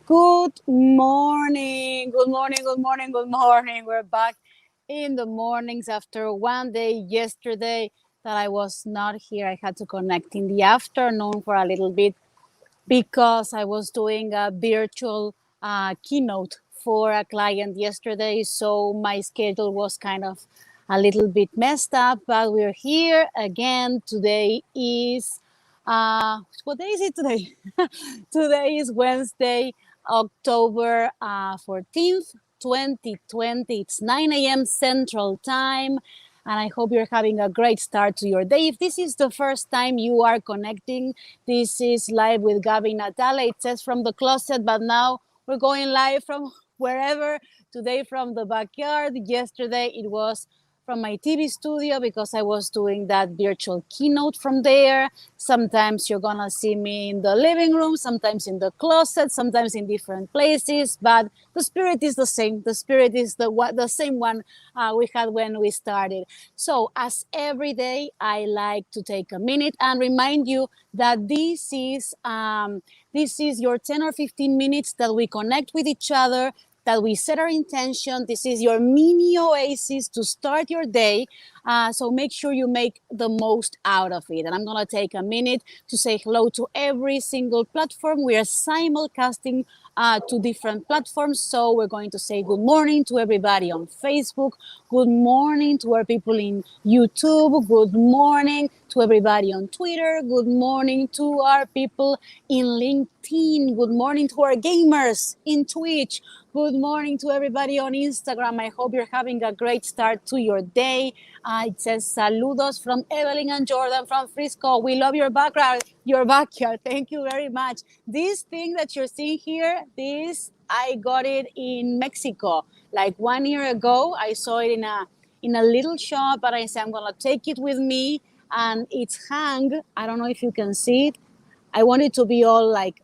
Good morning. Good morning. Good morning. Good morning. We're back in the mornings after one day yesterday that I was not here. I had to connect in the afternoon for a little bit because I was doing a virtual keynote for a client yesterday. So my schedule was kind of a little bit messed up, but we're here again. Today is, what day is it today? Today is Wednesday, October 14th, 2020. It's 9 a.m. Central Time. And I hope you're having a great start to your day. If this is the first time you are connecting, this is Live with Gabi Natale. It says from the closet, but now we're going live from wherever. Today from the backyard. Yesterday it was from my TV studio because I was doing that virtual keynote from there. Sometimes you're gonna see me in the living room, sometimes in the closet, sometimes in different places, but the spirit is the same. The spirit is the same one we had when we started. So as every day, I like to take a minute and remind you that this is your 10 or 15 minutes that we connect with each other, that we set our intention. This is your mini oasis to start your day. So make sure you make the most out of it. And I'm going to take a minute to say hello to every single platform. We are simulcasting to different platforms. So we're going to say good morning to everybody on Facebook. Good morning to our people in YouTube. Good morning to everybody on Twitter. Good morning to our people in LinkedIn. Good morning to our gamers in Twitch. Good morning to everybody on Instagram. I hope you're having a great start to your day. It says saludos from Evelyn and Jordan from Frisco. We love your background, your backyard. Thank you very much. This thing that you're seeing here, I got it in Mexico. Like 1 year ago, I saw it in a little shop, but I said I'm gonna take it with me, and it's hung. I don't know if you can see it. I want it to be all like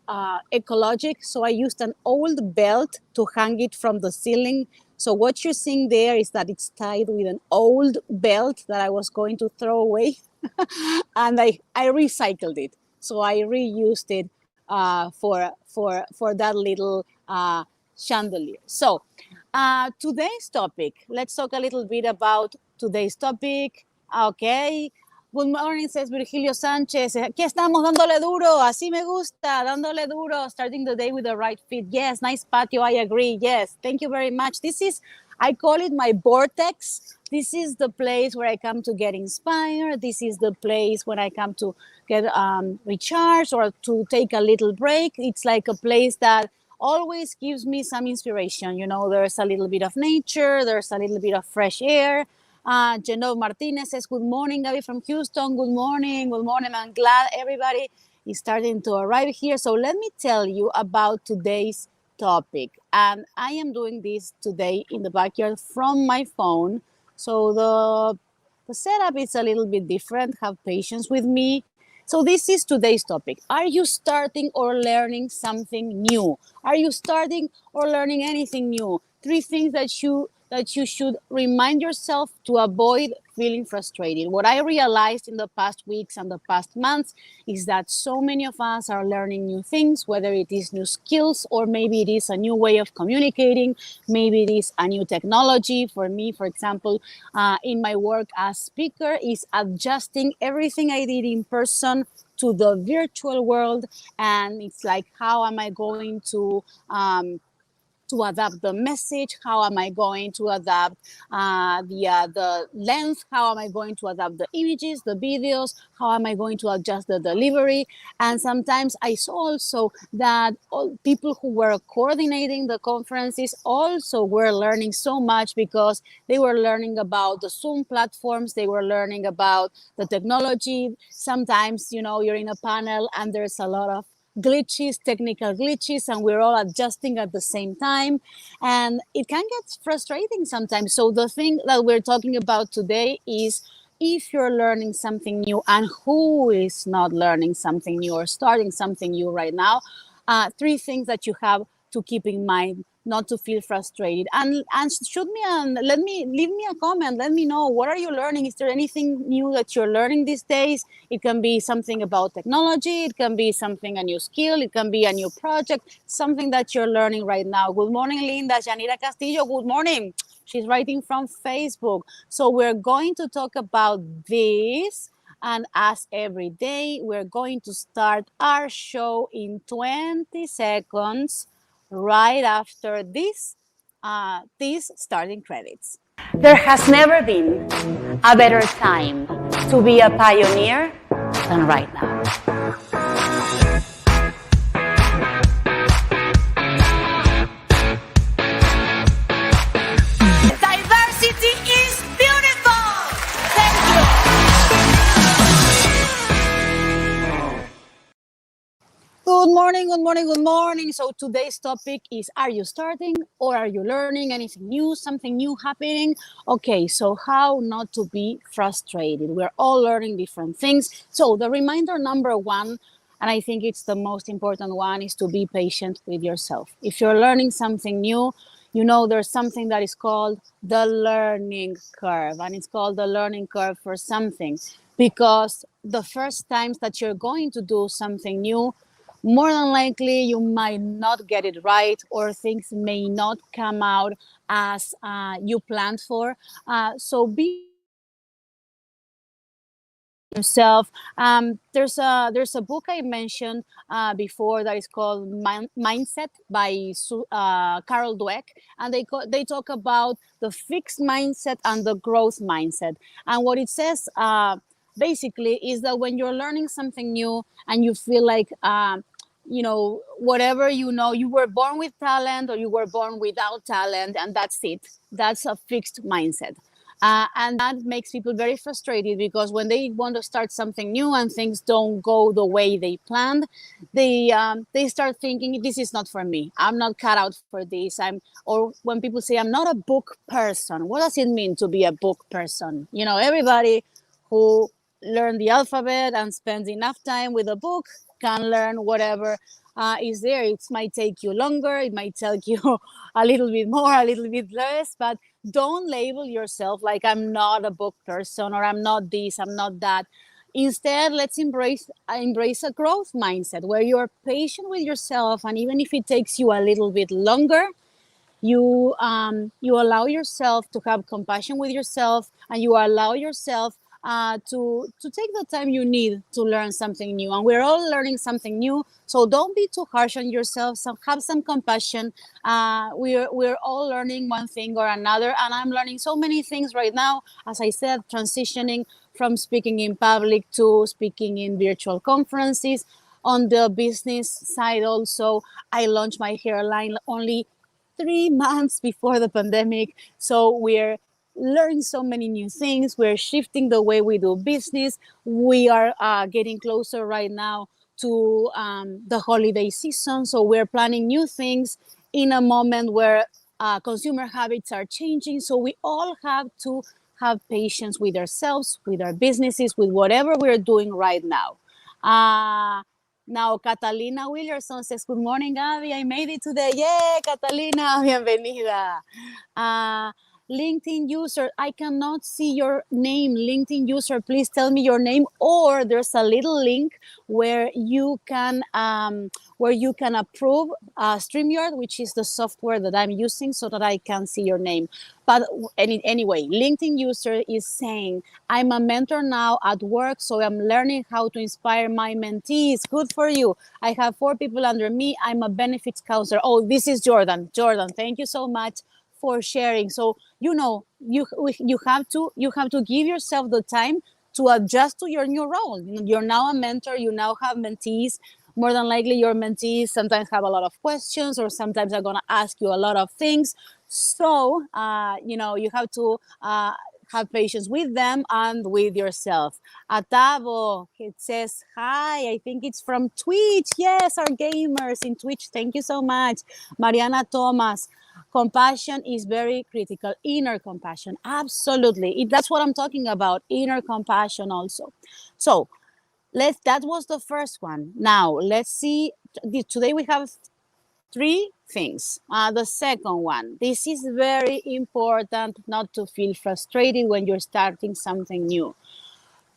ecologic. So I used an old belt to hang it from the ceiling. So what you're seeing there is that it's tied with an old belt that I was going to throw away. And I recycled it. So I reused it for that little chandelier. So today's topic, let's talk a little bit about today's topic. Okay. Good morning, says Virgilio Sanchez. Aquí estamos dándole duro. Así me gusta, dándole duro. Starting the day with the right feet. Yes, nice patio. I agree. Yes, thank you very much. I call it my vortex. This is the place where I come to get inspired. This is the place when I come to get recharged or to take a little break. It's like a place that always gives me some inspiration. You know, there's a little bit of nature. There's a little bit of fresh air. Genove Martinez says, good morning, Gabi from Houston. Good morning. Good morning. I'm glad everybody is starting to arrive here. So let me tell you about today's topic. And I am doing this today in the backyard from my phone. So the setup is a little bit different. Have patience with me. So this is today's topic. Are you starting or learning something new? Are you starting or learning anything new? 3 things that you should remind yourself to avoid feeling frustrated. What I realized in the past weeks and the past months is that so many of us are learning new things, whether it is new skills or maybe it is a new way of communicating, maybe it is a new technology. For me, for example, in my work as speaker is adjusting everything I did in person to the virtual world. And it's like, how am I going to adapt the message? How am I going to adapt the length? How am I going to adapt the images, the videos? How am I going to adjust the delivery? And sometimes I saw also that all people who were coordinating the conferences also were learning so much because they were learning about the Zoom platforms. They were learning about the technology. Sometimes, you know, you're in a panel and there's a lot of technical glitches, and we're all adjusting at the same time. And it can get frustrating sometimes. So the thing that we're talking about today is if you're learning something new and who is not learning something new or starting something new right now, 3 things that you have to keep in mind. not to feel frustrated. And shoot me and leave me a comment. Let me know, what are you learning? Is there anything new that you're learning these days? It can be something about technology, it can be something, a new skill, it can be a new project, something that you're learning right now. Good morning, Linda. Janira Castillo, good morning. She's writing from Facebook. So we're going to talk about this. And as every day, we're going to start our show in 20 seconds right after these starting credits. There has never been a better time to be a pioneer than right now. Diversity is beautiful. Thank you. Good morning, good morning, good morning. So today's topic is, are you starting or are you learning anything new, something new happening? Okay, so how not to be frustrated? We're all learning different things. So the reminder number one, and I think it's the most important one, is to be patient with yourself. If you're learning something new, you know there's something that is called the learning curve, and it's called the learning curve for something, because the first times that you're going to do something new, more than likely you might not get it right, or things may not come out as you planned for. So be yourself. There's a book I mentioned before that is called Mindset by Carol Dweck, and they talk about the fixed mindset and the growth mindset. And what it says basically is that when you're learning something new and you feel like whatever, you were born with talent or you were born without talent, and that's it. That's a fixed mindset. And that makes people very frustrated, because when they want to start something new and things don't go the way they planned, they start thinking, this is not for me. I'm not cut out for this. Or when people say, I'm not a book person. What does it mean to be a book person? Everybody who learned the alphabet and spends enough time with a book can learn whatever is there. It might take you longer, it might take you a little bit more, a little bit less, but don't label yourself like, I'm not a book person, or I'm not this, I'm not that. Instead, let's embrace a growth mindset where you're patient with yourself, and even if it takes you a little bit longer, you allow yourself to have compassion with yourself, and you allow yourself to take the time you need to learn something new. And we're all learning something new, so don't be too harsh on yourself. So have some compassion. We're all learning one thing or another, and I'm learning so many things right now. As I said, transitioning from speaking in public to speaking in virtual conferences. On the business side also, I launched my hairline only 3 months before the pandemic. So we're learning so many new things. We're shifting the way we do business. We are getting closer right now to the holiday season. So we're planning new things in a moment where consumer habits are changing. So we all have to have patience with ourselves, with our businesses, with whatever we're doing right now. Now, Catalina Willarson says, good morning, Abby. I made it today. Yay, Catalina, bienvenida. LinkedIn user, I cannot see your name. LinkedIn user, please tell me your name. Or there's a little link where you can approve StreamYard, which is the software that I'm using, so that I can see your name. But anyway, LinkedIn user is saying, I'm a mentor now at work, so I'm learning how to inspire my mentees. Good for you. I have 4 people under me. I'm a benefits counselor. Oh, this is Jordan. Jordan, thank you so much for sharing. So you have to give yourself the time to adjust to your new role. You're now a mentor. You now have mentees. More than likely, your mentees sometimes have a lot of questions, or sometimes are going to ask you a lot of things. So you have to have patience with them and with yourself. Atavo, it says, hi, I think it's from Twitch. Yes, our gamers in Twitch. Thank you so much. Mariana Thomas, compassion is very critical. Inner compassion, absolutely. That's what I'm talking about, inner compassion also. So that was the first one. Now, let's see. Today we have Three things. The second one, this is very important not to feel frustrated when you're starting something new.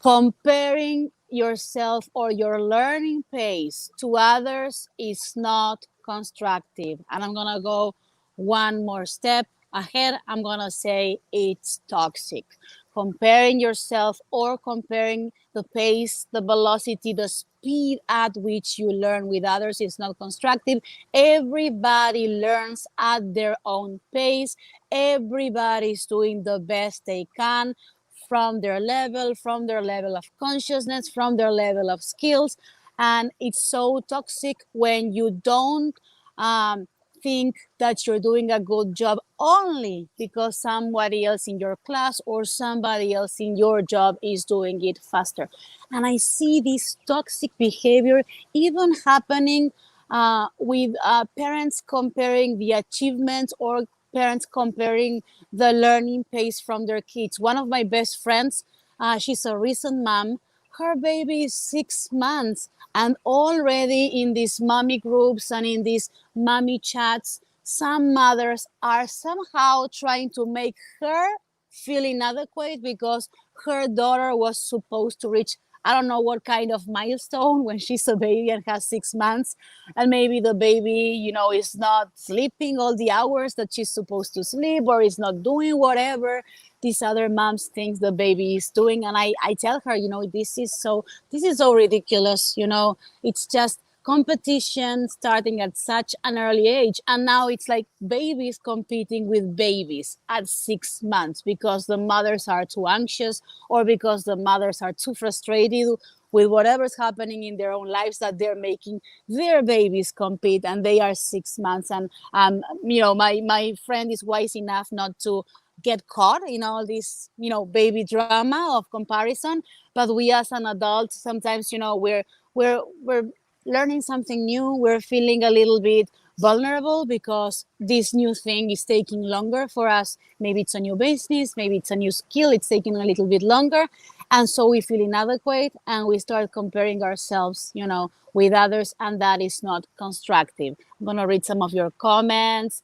Comparing yourself or your learning pace to others is not constructive. And I'm going to go one more step ahead. I'm going to say it's toxic. Comparing yourself or comparing the pace, the velocity, the speed at which you learn with others is not constructive. Everybody learns at their own pace. Everybody's doing the best they can from their level of consciousness, from their level of skills. And it's so toxic when you don't um, think that you're doing a good job only because somebody else in your class or somebody else in your job is doing it faster. And I see this toxic behavior even happening with parents comparing the achievements or parents comparing the learning pace from their kids. One of my best friends, she's a recent mom. Her baby is 6 months, and already in these mommy groups and in these mommy chats, some mothers are somehow trying to make her feel inadequate because her daughter was supposed to reach, I don't know what kind of milestone when she's a baby and has 6 months. And maybe the baby, is not sleeping all the hours that she's supposed to sleep or is not doing whatever these other moms think the baby is doing. And I tell her, this is so ridiculous. It's just competition starting at such an early age, and now it's like babies competing with babies at 6 months because the mothers are too anxious or because the mothers are too frustrated with whatever's happening in their own lives that they're making their babies compete, and they are 6 months. And my friend is wise enough not to get caught in all this baby drama of comparison. But we as an adult sometimes we're learning something new. We're feeling a little bit vulnerable because this new thing is taking longer for us. Maybe it's a new business, maybe it's a new skill, it's taking a little bit longer. And so we feel inadequate and we start comparing ourselves, with others, and that is not constructive. I'm going to read some of your comments.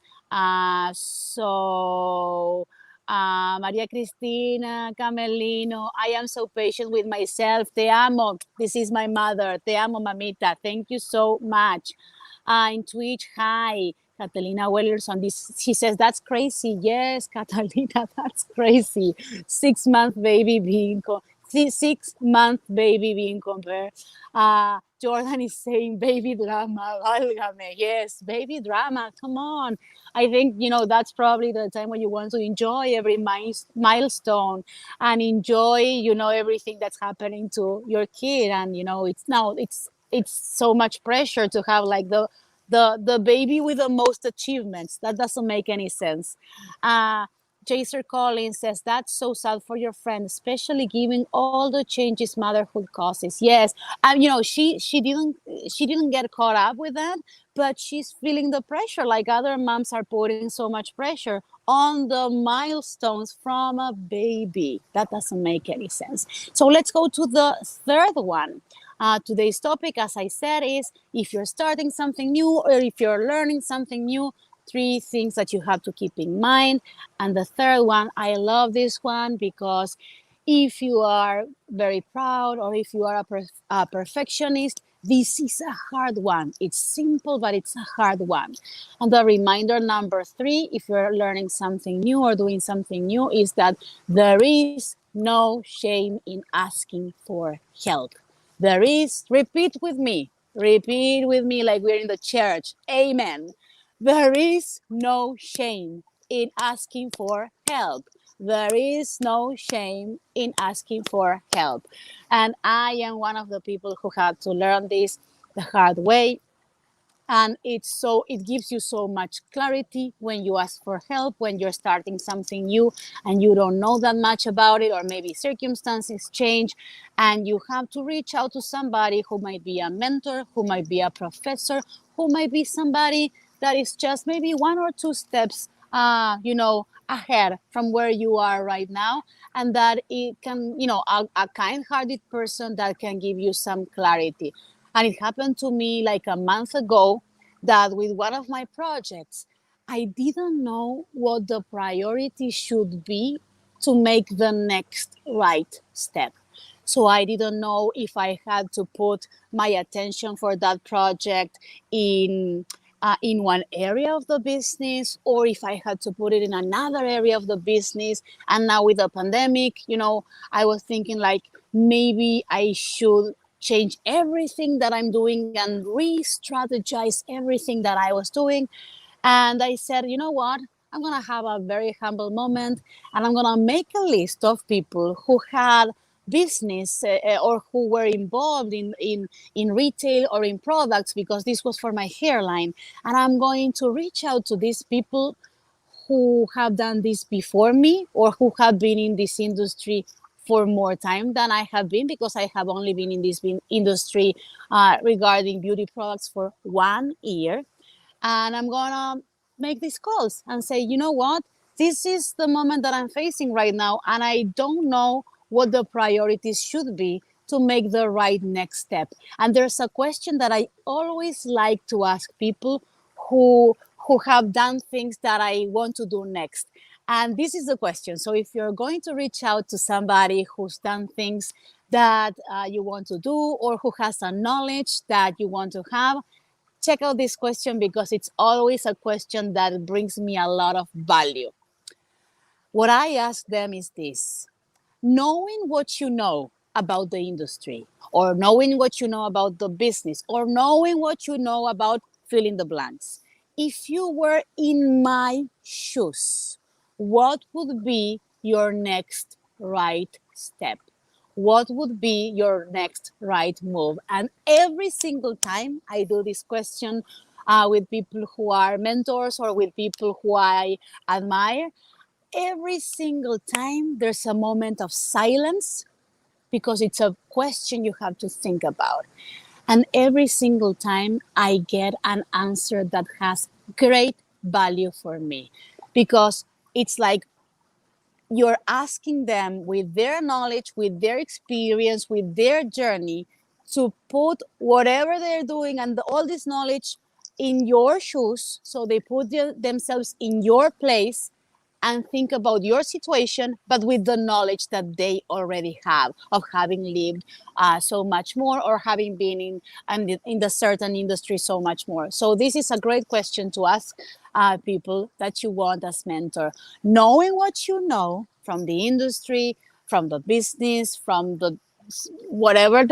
Maria Cristina Camelino, I am so patient with myself. Te amo. This is my mother. Te amo, mamita. Thank you so much. In Twitch, hi. Catalina Willarson, she says, that's crazy. Yes, Catalina, that's crazy. 6 month baby being 6 month baby being compared. Jordan is saying baby drama, válgame. Yes, baby drama, come on. I think, that's probably the time when you want to enjoy every milestone and enjoy, everything that's happening to your kid. And, it's so much pressure to have like the baby with the most achievements. That doesn't make any sense. Jaser Collins says, that's so sad for your friend, especially given all the changes motherhood causes. Yes. And she didn't get caught up with that, but she's feeling the pressure, like other moms are putting so much pressure on the milestones from a baby. That doesn't make any sense. So let's go to the third one. Today's topic, as I said, is if you're starting something new or if you're learning something new, 3 things that you have to keep in mind. And the third one, I love this one because if you are very proud or if you are a perfectionist, this is a hard one. It's simple, but it's a hard one. And the reminder number 3, if you're learning something new or doing something new, is that there is no shame in asking for help. There is, repeat with me like we're in the church. Amen. There is no shame in asking for help. There is no shame in asking for help. And I am one of the people who had to learn this the hard way. And it gives you so much clarity when you ask for help, when you're starting something new and you don't know that much about it, or maybe circumstances change and you have to reach out to somebody who might be a mentor, who might be a professor, who might be somebody that is just maybe 1 or 2 steps ahead from where you are right now, and that it can, a kind-hearted person that can give you some clarity. And it happened to me like a month ago. that with one of my projects, I didn't know what the priority should be to make the next right step. So I didn't know if I had to put my attention for that project in one area of the business, or if I had to put it in another area of the business. And now with the pandemic, I was thinking like maybe I should change everything that I'm doing and re-strategize everything that I was doing. And I said, you know what? I'm going to have a very humble moment, and I'm going to make a list of people who had business or who were involved in retail or in products, because this was for my hairline. And I'm going to reach out to these people who have done this before me, or who have been in this industry for more time than I have been, because I have only been in this industry regarding beauty products for 1 year. And I'm gonna make these calls and say, you know what, this is the moment that I'm facing right now, and I don't know what the priorities should be to make the right next step. And there's a question that I always like to ask people who have done things that I want to do next. And this is the question. So if you're going to reach out to somebody who's done things that you want to do, or who has a knowledge that you want to have, check out this question, because it's always a question that brings me a lot of value. What I ask them is this: knowing what you know about the industry, or knowing what you know about the business, or knowing what you know about fill in the blanks, if you were in my shoes, what would be your next right step? What would be your next right move? And every single time I do this question with people who are mentors or with people who I admire, every single time there's a moment of silence, because it's a question you have to think about. And every single time I get an answer that has great value for me, because it's like you're asking them, with their knowledge, with their experience, with their journey, to put whatever they're doing and all this knowledge in your shoes. So they put themselves in your place and think about your situation, but with the knowledge that they already have of having lived so much more, or having been in the certain industry so much more. So this is a great question to ask people that you want as mentor. Knowing what you know from the industry, from the business, from the whatever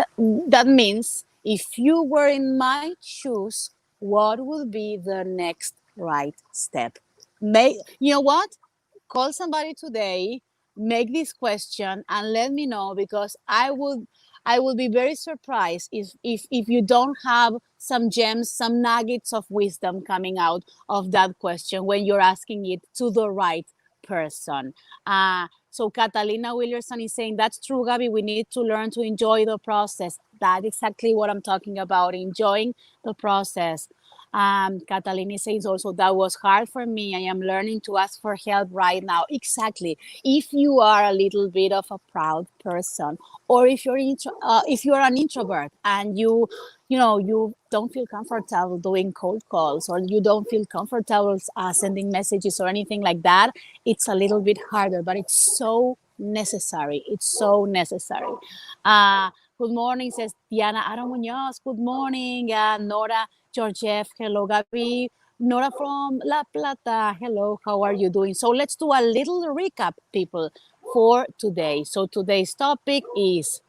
that means, if you were in my shoes, what would be the next right step? You know what? Call somebody today, make this question, and let me know, because I would be very surprised if you don't have some gems, some nuggets of wisdom coming out of that question when you're asking it to the right person. So Catalina Willarson is saying, that's true, Gabby. We need to learn to enjoy the process. That's exactly what I'm talking about, enjoying the process. Catalina says also, that was hard for me. I am learning to ask for help right now. Exactly. If you are a little bit of a proud person, or if you're an introvert and you don't feel comfortable doing cold calls, or you don't feel comfortable sending messages or anything like that, it's a little bit harder, but it's so necessary. It's so necessary. Good morning, says Diana Aaron Munoz. Good morning, Nora Georgiev. Hello, Gabi. Nora from La Plata. Hello, how are you doing? So let's do a little recap, people, for today. So today's topic is,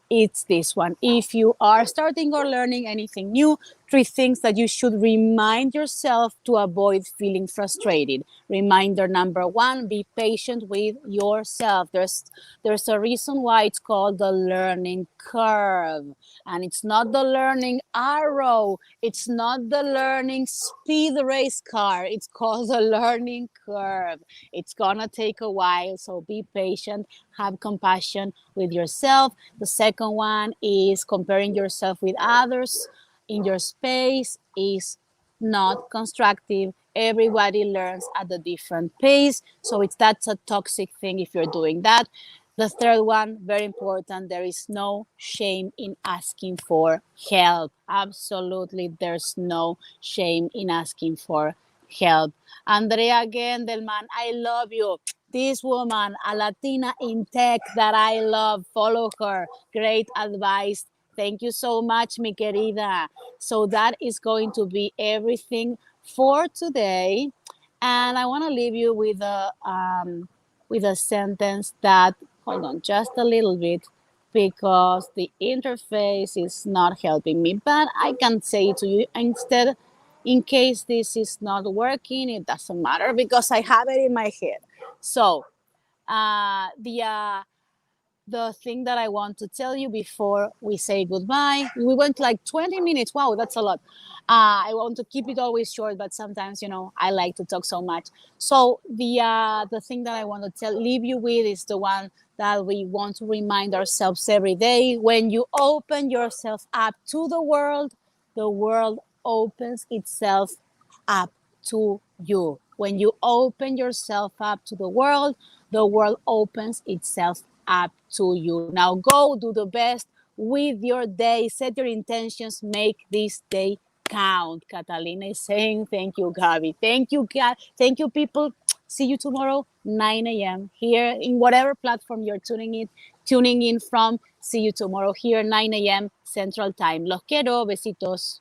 it's this one. If you are starting or learning anything new, 3 things that you should remind yourself to avoid feeling frustrated. Reminder number 1, be patient with yourself. There's a reason why it's called the learning curve. And it's not the learning arrow. It's not the learning speed race car. It's called the learning curve. It's gonna take a while, so be patient, have compassion with yourself. The second one is comparing yourself with others in your space is not constructive. Everybody learns at a different pace, so that's a toxic thing if you're doing that. The third one, very important, there is no shame in asking for help. Absolutely, there's no shame in asking for help. Andrea Guendelman, I love you. This woman, a Latina in tech that I love, follow her. Great advice. Thank you so much, mi querida. So that is going to be everything for today. And I want to leave you with a sentence that, hold on just a little bit, because the interface is not helping me, but I can say it to you instead. In case this is not working, it doesn't matter because I have it in my head. So the thing that I want to tell you before we say goodbye. We went like 20 minutes. Wow, that's a lot. I want to keep it always short, but sometimes, I like to talk so much. So the thing that I want to leave you with is the one that we want to remind ourselves every day. When you open yourself up to the world opens itself up to you. When you open yourself up to the world opens itself up to you. Now go do the best with your day. Set your intentions. Make this day count. Catalina is saying thank you, Gabi. Thank you, thank you, people. See you tomorrow, 9 a.m. here in whatever platform you're tuning in from. See you tomorrow here, 9 a.m. Central Time. Los quiero. Besitos.